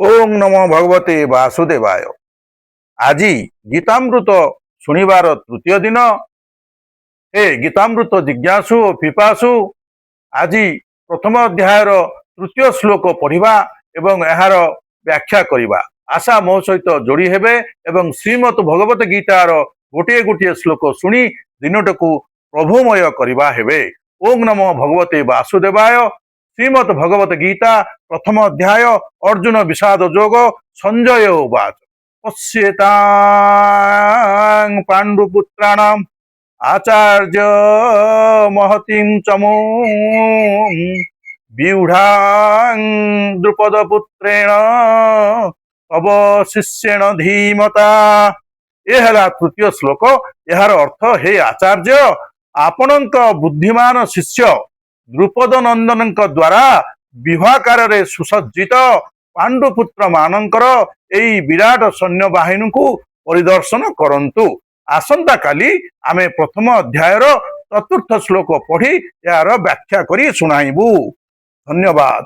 ओं नमो भगवते वासुदेवाय। आज गीतामृत शुणिबार तृतीय दिन। हे गीतामृत जिज्ञासु और पिपासु, आज प्रथम अध्यायर तृतीय श्लोक पढ़ा एवं यार व्याख्या करवा। आशा मो सहित जोड़ी हेबे एवं श्रीमद भगवत गीतार गोटे गोटे श्लोक शुणी दिनट को प्रभुमय करवा हेबे। ओं नमो भगवते वासुदेवाय। श्रीमद भगवत गीता प्रथम अध्याय अर्जुन विषाद जोग। संजय उवाच पश्येतां पाण्डुपुत्राणाम् आचार्य महतीं चमूं व्यूढां द्रुपदपुत्रेण तव शिष्येण धीमता। यह है तृतीय श्लोक। यार अर्थ, हे आचार्य, आपणक बुद्धिमान शिष्य द्रुपद नंदन द्वारा विवाहकार सुसज्जित पांडुपुत्र मानकर एई विराट सैन्य बाहिनी को परिदर्शन करंतु। आसंता काली आमे प्रथम अध्यायर चतुर्थ श्लोक पढ़ी यार व्याख्या करी सुनाइबू। धन्यवाद।